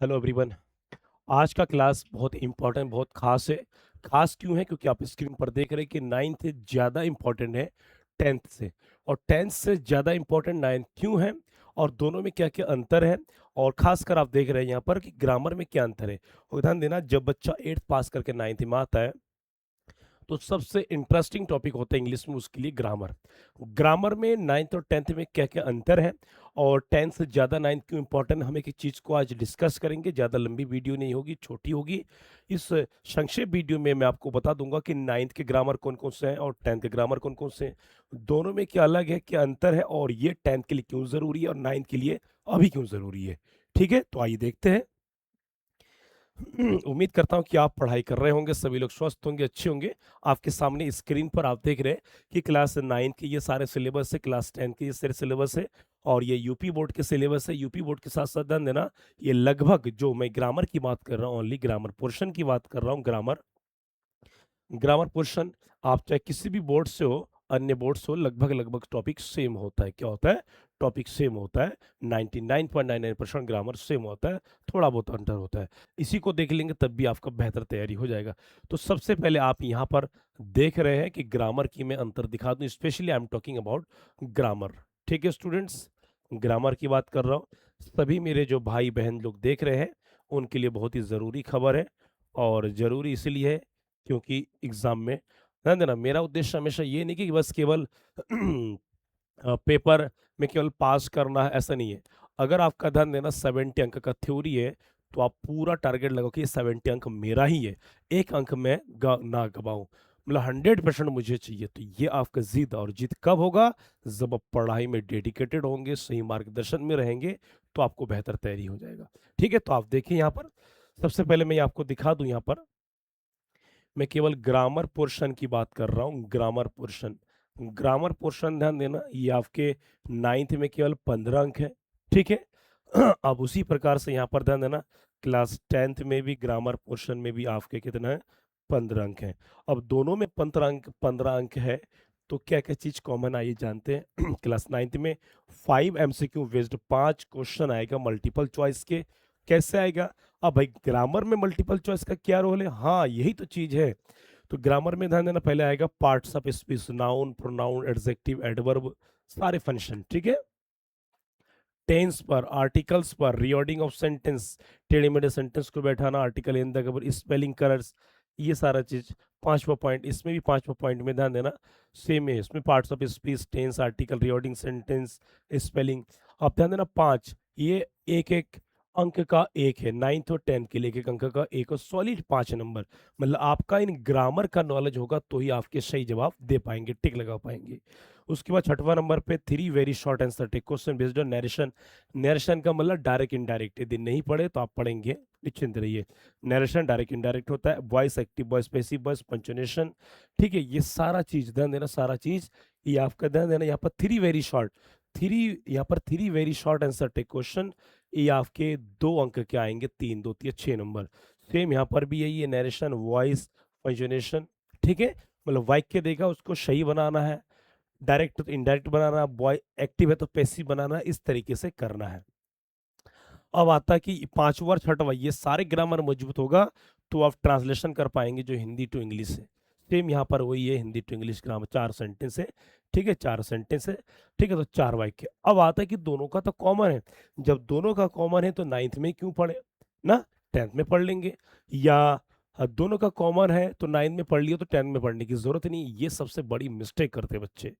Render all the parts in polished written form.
Hello everyone. आज का class बहुत इंपॉर्टेंट, बहुत खास है। खास क्यों है? क्योंकि आप स्क्रीन पर देख रहे हैं कि नाइन्थ ज़्यादा इंपॉर्टेंट है टेंथ से, और टेंथ से ज़्यादा इंपॉर्टेंट नाइन्थ क्यों है, और दोनों में क्या क्या अंतर है। और खासकर आप देख रहे हैं यहाँ पर कि ग्रामर में क्या अंतर है। और ध्यान देना, जब बच्चा एट्थ पास करके नाइन्थ में आता है तो सबसे इंटरेस्टिंग टॉपिक होता है इंग्लिश में उसके लिए ग्रामर। ग्रामर में नाइन्थ और टेंथ में क्या क्या अंतर है, और टेंथ से ज़्यादा नाइन्थ क्यों इंपॉर्टेंट, हम एक चीज़ को आज डिस्कस करेंगे। ज़्यादा लंबी वीडियो नहीं होगी, छोटी होगी। इस संक्षेप वीडियो में मैं आपको बता दूंगा कि नाइन्थ के ग्रामर कौन कौन से हैं और टेंथ के ग्रामर कौन कौन से हैं, दोनों में क्या अलग है, क्या अंतर है, और ये टेंथ के लिए क्यों ज़रूरी है और नाइन्थ के लिए अभी क्यों ज़रूरी है। ठीक है, तो आइए देखते हैं। उम्मीद करता हूँ कि आप पढ़ाई कर रहे होंगे, सभी लोग स्वस्थ होंगे, अच्छे होंगे। आपके सामने स्क्रीन पर आप देख रहे हैं कि क्लास 9 के ये सारे सिलेबस है, क्लास 10 के ये सारे सिलेबस है, और ये यूपी बोर्ड के सिलेबस है। यूपी बोर्ड के साथ साथ ध्यान देना, ये लगभग जो मैं ग्रामर की बात कर रहा हूँ, ओनली ग्रामर पोर्शन की बात कर रहा हूँ, ग्रामर ग्रामर पोर्शन, आप चाहे किसी भी बोर्ड से हो, अन्य बोर्ड से हो, लगभग लगभग टॉपिक सेम होता है। क्या होता है? टॉपिक सेम होता है। 99.99% ग्रामर सेम होता है, थोड़ा बहुत अंतर होता है। इसी को देख लेंगे तब भी आपका बेहतर तैयारी हो जाएगा। तो सबसे पहले आप यहाँ पर देख रहे हैं कि ग्रामर की मैं अंतर दिखा दूं, specially I am talking about grammar. ठीक है स्टूडेंट्स, ग्रामर की बात कर रहा हूँ। सभी मेरे जो भाई बहन लोग देख रहे हैं उनके लिए बहुत ही ज़रूरी खबर है, और ज़रूरी इसलिए है क्योंकि एग्जाम में ध्यान देना, मेरा उद्देश्य हमेशा ये नहीं कि बस केवल पेपर में केवल पास करना है, ऐसा नहीं है। अगर आपका ध्यान देना 70 अंक का थ्योरी है, तो आप पूरा टारगेट लगाओ कि ये 70 अंक मेरा ही है, एक अंक मैं ना गवाऊं, मतलब 100% मुझे चाहिए। तो ये आपका जिद, और जिद कब होगा? जब आप पढ़ाई में डेडिकेटेड होंगे, सही मार्गदर्शन में रहेंगे, तो आपको बेहतर तैयारी हो जाएगा। ठीक है, तो आप देखिए यहाँ पर, सबसे पहले मैं आपको दिखा दूं। यहाँ पर मैं केवल ग्रामर पोर्शन की बात कर रहा हूँ। ग्रामर पोर्शन, ग्रामर पोर्शन ध्यान देना, ये आपके नाइन्थ में केवल 15 अंक है। ठीक है। अब उसी प्रकार से यहाँ पर ध्यान देना, क्लास टेंथ में भी ग्रामर पोर्शन में भी आपके कितना है? 15 अंक है। अब दोनों में 15 अंक है, तो क्या क्या चीज कॉमन आइए जानते हैं। क्लास नाइन्थ में 5 MCQ बेस्ड 5 क्वेश्चन आएगा मल्टीपल चॉइस के। कैसे आएगा? अब भाई ग्रामर में मल्टीपल चॉइस का क्या रोल है? हाँ, यही तो चीज है। तो ग्रामर में ध्यान देना, पहले आएगा parts of speech, noun, pronoun, adjective, adverb, सारे फंक्शन। ठीक है। टेंस पर, आर्टिकल्स पर, रिऑर्डिंग ऑफ सेंटेंस, टेढ़े मेढ़े सेंटेंस को बैठाना, article in the cover, spelling colours, ये सारा चीज। 5वां पॉइंट, इसमें भी 5वां पॉइंट में ध्यान देना सेम है। इसमें parts of speech, tense, article, reordering sentence, spelling. अब ध्यान देना 5, ये एक एक अंक का एक है। नाइन्थ और टेंथ के लिए एक एक अंक का एक, और सॉलिड 5 नंबर। मतलब आपका इन ग्रामर का नॉलेज होगा तो ही आपके सही जवाब दे पाएंगे, टिक लगा पाएंगे। उसके बाद 6वां नंबर पे 3 very short answer take question based on narration. Narration का मतलब डायरेक्ट इनडायरेक्ट, यदि नहीं पढ़े तो आप पढ़ेंगे, निश्चिंत रहिए। नरेशन डायरेक्ट इनडायरेक्ट होता है, voice active voice passive voice, punctuation. ठीक है, ये सारा चीज ध्यान देना, सारा चीज ये आपका ध्यान देना। यहाँ पर 3 very short answer take question, ये आपके 2 अंक के आएंगे, 3 2 3 6 नंबर। सेम यहाँ पर भी यही है, नरेशन, वॉइस, पंचुएशन। ठीक है, मतलब वाक्य देगा उसको सही बनाना है, डायरेक्ट तो इनडायरेक्ट बनाना, बॉय एक्टिव है तो पैसिव बनाना, इस तरीके से करना है। अब आता है कि 5वां और 6वां, ये सारे ग्रामर मजबूत होगा तो आप ट्रांसलेशन कर पाएंगे जो हिंदी टू इंग्लिश है। सेम यहाँ पर वही है, Hindi to English grammar, 4 sentence है। ठीक है, 4 सेंटेंस है। ठीक है, तो 4 वाक्य। अब आता है कि दोनों का तो कॉमन है। जब दोनों का कॉमन है तो नाइन्थ में क्यों पढ़े ना, टेंथ में पढ़ लेंगे। या दोनों का कॉमन है तो नाइन्थ में पढ़ लिया तो टेंथ में पढ़ने की जरूरत नहीं। ये सबसे बड़ी मिस्टेक करते हैं बच्चे।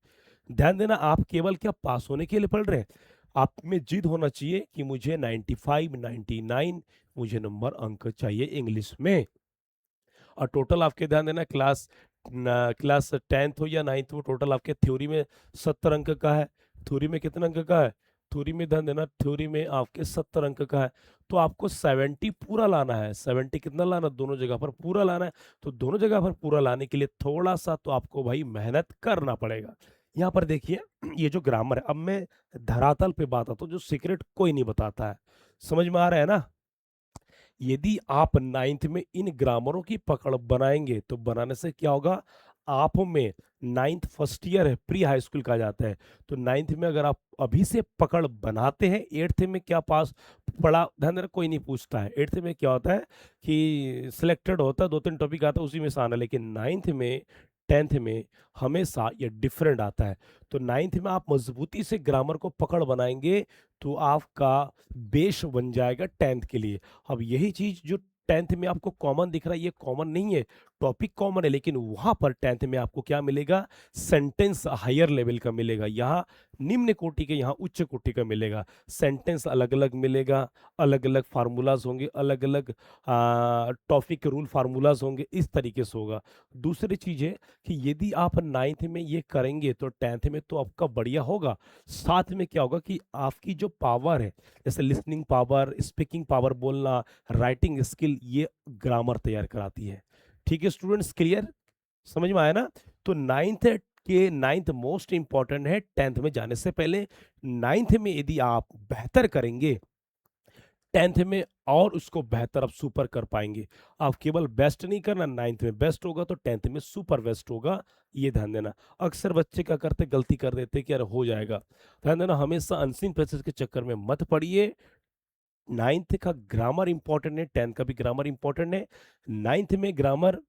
ध्यान देना, आप केवल क्या पास होने के लिए पढ़ रहे हैं? आप में जिद होना चाहिए कि मुझे 95 99 मुझे नंबर अंक चाहिए इंग्लिश में। और टोटल आपके ध्यान देना, क्लास टेंथ हो या नाइन्थ हो, टोटल आपके थ्योरी में 70 अंक का है। थ्योरी में कितना अंक का है? थ्योरी में ध्यान देना, थ्योरी में आपके 70 अंक का है। तो आपको 70 पूरा लाना है। 70 कितना लाना? दोनों जगह पर पूरा लाना है। तो दोनों जगह पर पूरा लाने के लिए थोड़ा सा तो आपको भाई मेहनत करना पड़ेगा। यहाँ पर देखिए, ये जो ग्रामर है, अब मैं धरातल पे बात आता हूँ, जो सीक्रेट कोई नहीं बताता है। समझ में आ रहा है ना? यदि आप नाइन्थ में इन ग्रामरों की पकड़ बनाएंगे तो बनाने से क्या होगा, आप में नाइन्थ फर्स्ट ईयर है, प्री हाई स्कूल कहा जाता है, तो नाइन्थ में अगर आप अभी से पकड़ बनाते हैं, एट्थ में क्या पास पढ़ा, ध्यान देना कोई नहीं पूछता है। एट्थ में क्या होता है कि सिलेक्टेड होता है, 2-3 टॉपिक आता है उसी में से आना, लेकिन नाइन्थ में, टेंथ में हमेशा ये डिफरेंट आता है। तो नाइन्थ में आप मजबूती से ग्रामर को पकड़ बनाएंगे तो आपका बेस बन जाएगा टेंथ के लिए। अब यही चीज जो टेंथ में आपको कॉमन दिख रहा है, ये कॉमन नहीं है, टॉपिक कॉमन है, लेकिन वहां पर टेंथ में आपको क्या मिलेगा, सेंटेंस हायर लेवल का मिलेगा। यहाँ निम्न कोटि के, यहाँ उच्च कोटि का मिलेगा। सेंटेंस अलग अलग मिलेगा, अलग अलग फार्मूलाज होंगे, अलग अलग टॉपिक के रूल फार्मूलाज होंगे, इस तरीके से होगा। दूसरी चीज है कि यदि आप नाइन्थ में ये करेंगे तो टेंथ में तो आपका बढ़िया होगा। साथ में क्या होगा कि आपकी जो पावर है, जैसे लिसनिंग पावर, स्पीकिंग पावर, बोलना, राइटिंग स्किल, ये ग्रामर तैयार कराती है। ठीक है स्टूडेंट्स, क्लियर, समझ में आया ना? तो नाइन्थ मोस्ट इंपॉर्टेंट है टेंथ में जाने से पहले। नाइन्थ में यदि आप बेहतर करेंगे, टेंथ में और उसको बेहतर आप सुपर कर पाएंगे। आप केवल बेस्ट नहीं करना, नाइन्थ में बेस्ट होगा तो टेंथ में सुपर बेस्ट होगा, ये ध्यान देना। अक्सर बच्चे क्या करते, गलती कर देते कि यार हो जाएगा। ध्यान देना, हमेशा अनसीन पैसेज के चक्कर में मत पड़िए। नाइन्थ का ग्रामर इंपॉर्टेंट है, टेंथ का भी ग्रामर इंपॉर्टेंट है। नाइन्थ में ग्रामर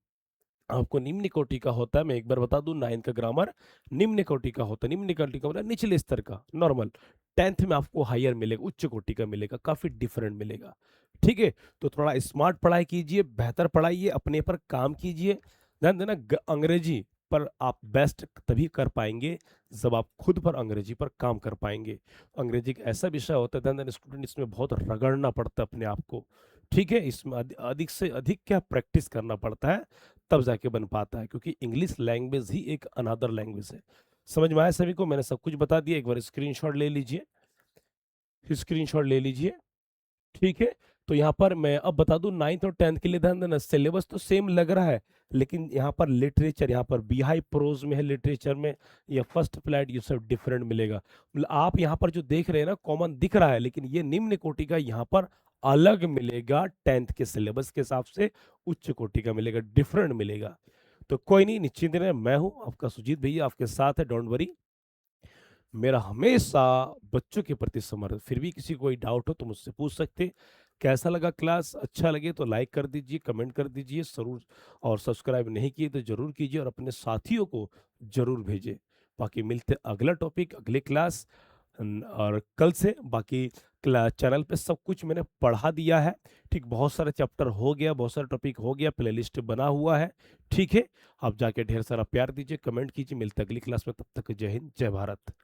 आपको निम्न कोटि का होता है, मैं एक बार बता दूं, नाइन्थ का ग्रामर निम्न कोटि का होता है। निम्न कोटि का मतलब निचले स्तर का, नॉर्मल। टेंथ में आपको हायर मिलेगा, उच्च कोटि का मिलेगा, काफी डिफरेंट मिलेगा। ठीक है, तो थोड़ा स्मार्ट पढ़ाई कीजिए, बेहतर पढ़ाइए, अपने पर काम कीजिए। ध्यान देना, अंग्रेजी पर आप बेस्ट तभी कर पाएंगे जब आप खुद पर अंग्रेजी पर काम कर पाएंगे। अंग्रेजी एक ऐसा विषय होता है, ध्यान देना स्टूडेंट, इसमें बहुत रगड़ना पड़ता है अपने आप को। ठीक है, इसमें अधिक से अधिक क्या प्रैक्टिस करना पड़ता है, तब जाके बन पाता है, क्योंकि इंग्लिश लैंग्वेज ही एक अनदर लैंग्वेज है। समझ में आया सभी को? मैंने सब कुछ बता दिया, एक बार स्क्रीनशॉट ले लीजिए, स्क्रीनशॉट ले लीजिए। ठीक है, तो यहाँ पर मैं अब बता दूं, नाइन्थ और टेंथ के लिए ध्यान देना, सिलेबस तो सेम लग रहा है, लेकिन यहाँ पर लिटरेचर, यहाँ पर बिहाई प्रोज में है, लिटरेचर में या फर्स्ट फ्लैट, ये सब डिफरेंट मिलेगा। मतलब आप यहाँ पर जो देख रहे हैं ना, कॉमन दिख रहा है, लेकिन ये निम्न कोटि का यहाँ पर अलग मिलेगा, टेंथ के सिलेबस के हिसाब से उच्च कोटि का मिलेगा, डिफरेंट मिलेगा। तो कोई नहीं, निश्चिंत रहे, मैं हूँ आपका सुजीत भैया, आपके साथ है, डोंट वरी। मेरा हमेशा बच्चों के प्रति समर्पित। फिर भी किसी को कोई डाउट हो तो मुझसे पूछ सकते। कैसा लगा क्लास? अच्छा लगे तो लाइक कर दीजिए, कमेंट कर दीजिए जरूर, और सब्सक्राइब नहीं किए तो जरूर कीजिए, और अपने साथियों को जरूर भेजें। बाकी मिलते अगला टॉपिक, अगले क्लास, और कल से बाकी चैनल पे सब कुछ मैंने पढ़ा दिया है। ठीक, बहुत सारे चैप्टर हो गया, बहुत सारा टॉपिक हो गया, प्लेलिस्ट बना हुआ है। ठीक है, आप जाके ढेर सारा प्यार दीजिए, कमेंट कीजिए। मिलते अगली क्लास में, तब तक जय हिंद, जय भारत।